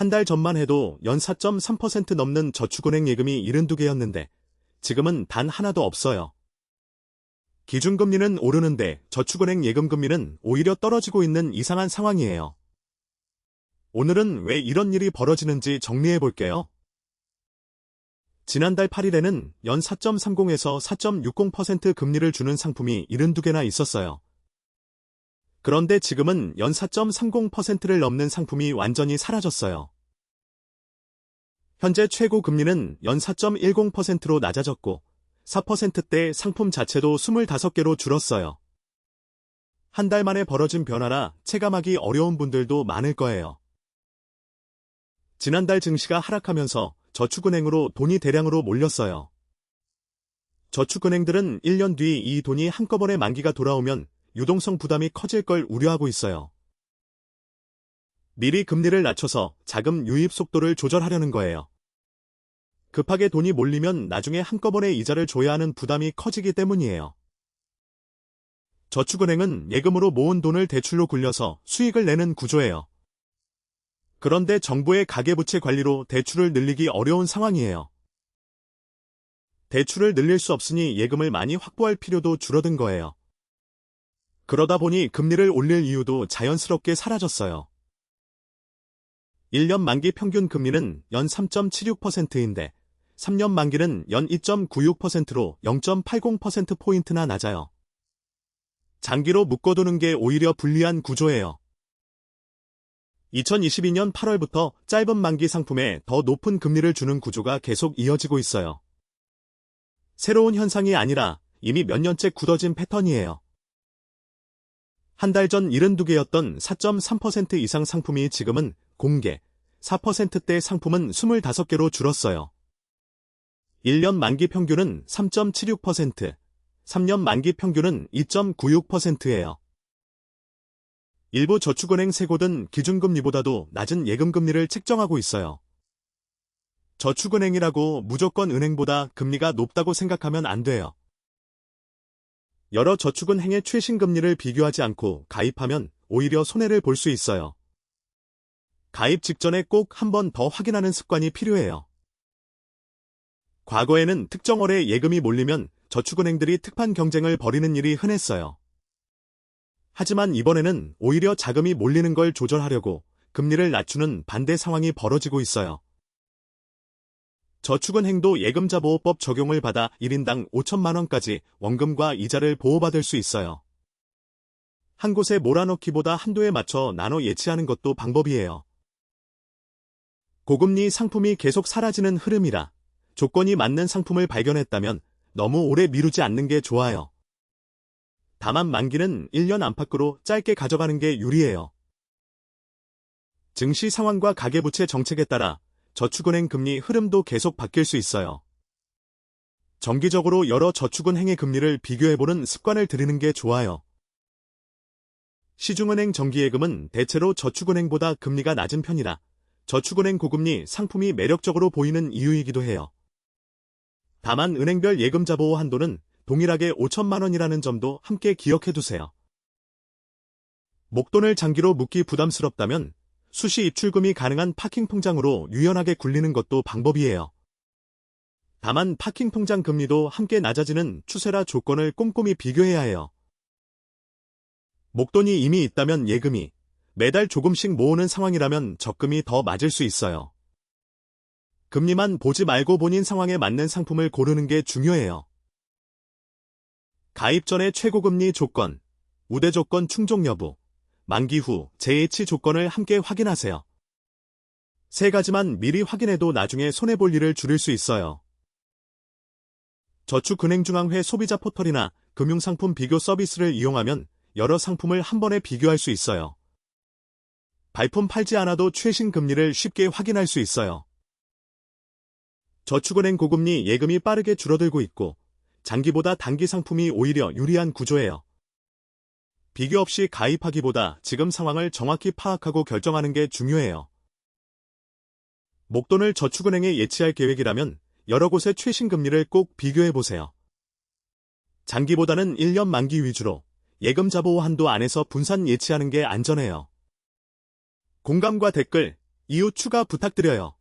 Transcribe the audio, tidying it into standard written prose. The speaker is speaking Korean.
한 달 전만 해도 연 4.3% 넘는 저축은행 예금이 72개였는데 지금은 단 하나도 없어요. 기준금리는 오르는데 저축은행 예금금리는 오히려 떨어지고 있는 이상한 상황이에요. 오늘은 왜 이런 일이 벌어지는지 정리해 볼게요. 지난달 8일에는 연 4.30에서 4.60% 금리를 주는 상품이 72개나 있었어요. 그런데 지금은 연 4.30%를 넘는 상품이 완전히 사라졌어요. 현재 최고 금리는 연 4.10%로 낮아졌고 4%대 상품 자체도 25개로 줄었어요. 한 달 만에 벌어진 변화라 체감하기 어려운 분들도 많을 거예요. 지난달 증시가 하락하면서 저축은행으로 돈이 대량으로 몰렸어요. 저축은행들은 1년 뒤 이 돈이 한꺼번에 만기가 돌아오면 유동성 부담이 커질 걸 우려하고 있어요. 미리 금리를 낮춰서 자금 유입 속도를 조절하려는 거예요. 급하게 돈이 몰리면 나중에 한꺼번에 이자를 줘야 하는 부담이 커지기 때문이에요. 저축은행은 예금으로 모은 돈을 대출로 굴려서 수익을 내는 구조예요. 그런데 정부의 가계부채 관리로 대출을 늘리기 어려운 상황이에요. 대출을 늘릴 수 없으니 예금을 많이 확보할 필요도 줄어든 거예요. 그러다 보니 금리를 올릴 이유도 자연스럽게 사라졌어요. 1년 만기 평균 금리는 연 3.76%인데 3년 만기는 연 2.96%로 0.80%포인트나 낮아요. 장기로 묶어두는 게 오히려 불리한 구조예요. 2022년 8월부터 짧은 만기 상품에 더 높은 금리를 주는 구조가 계속 이어지고 있어요. 새로운 현상이 아니라 이미 몇 년째 굳어진 패턴이에요. 한 달 전 72개였던 4.3% 이상 상품이 지금은 공개 4%대 상품은 25개로 줄었어요. 1년 만기 평균은 3.76%, 3년 만기 평균은 2.96%예요. 일부 저축은행 세고든 기준금리보다도 낮은 예금금리를 책정하고 있어요. 저축은행이라고 무조건 은행보다 금리가 높다고 생각하면 안 돼요. 여러 저축은행의 최신 금리를 비교하지 않고 가입하면 오히려 손해를 볼 수 있어요. 가입 직전에 꼭 한 번 더 확인하는 습관이 필요해요. 과거에는 특정 월에 예금이 몰리면 저축은행들이 특판 경쟁을 벌이는 일이 흔했어요. 하지만 이번에는 오히려 자금이 몰리는 걸 조절하려고 금리를 낮추는 반대 상황이 벌어지고 있어요. 저축은행도 예금자보호법 적용을 받아 1인당 5천만 원까지 원금과 이자를 보호받을 수 있어요. 한 곳에 몰아넣기보다 한도에 맞춰 나눠 예치하는 것도 방법이에요. 고금리 상품이 계속 사라지는 흐름이라 조건이 맞는 상품을 발견했다면 너무 오래 미루지 않는 게 좋아요. 다만 만기는 1년 안팎으로 짧게 가져가는 게 유리해요. 증시 상황과 가계부채 정책에 따라 저축은행 금리 흐름도 계속 바뀔 수 있어요. 정기적으로 여러 저축은행의 금리를 비교해보는 습관을 들이는 게 좋아요. 시중은행 정기예금은 대체로 저축은행보다 금리가 낮은 편이라 저축은행 고금리 상품이 매력적으로 보이는 이유이기도 해요. 다만 은행별 예금자 보호 한도는 동일하게 5천만 원이라는 점도 함께 기억해두세요. 목돈을 장기로 묵기 부담스럽다면 수시 입출금이 가능한 파킹 통장으로 유연하게 굴리는 것도 방법이에요. 다만 파킹 통장 금리도 함께 낮아지는 추세라 조건을 꼼꼼히 비교해야 해요. 목돈이 이미 있다면 예금이, 매달 조금씩 모으는 상황이라면 적금이 더 맞을 수 있어요. 금리만 보지 말고 본인 상황에 맞는 상품을 고르는 게 중요해요. 가입 전에 최고금리 조건, 우대 조건 충족 여부, 만기 후 재예치 조건을 함께 확인하세요. 세 가지만 미리 확인해도 나중에 손해볼 일을 줄일 수 있어요. 저축은행중앙회 소비자 포털이나 금융상품 비교 서비스를 이용하면 여러 상품을 한 번에 비교할 수 있어요. 발품 팔지 않아도 최신 금리를 쉽게 확인할 수 있어요. 저축은행 고금리 예금이 빠르게 줄어들고 있고 장기보다 단기 상품이 오히려 유리한 구조예요. 비교 없이 가입하기보다 지금 상황을 정확히 파악하고 결정하는 게 중요해요. 목돈을 저축은행에 예치할 계획이라면 여러 곳의 최신 금리를 꼭 비교해보세요. 장기보다는 1년 만기 위주로 예금자 보호 한도 안에서 분산 예치하는 게 안전해요. 공감과 댓글, 이후 추가 부탁드려요.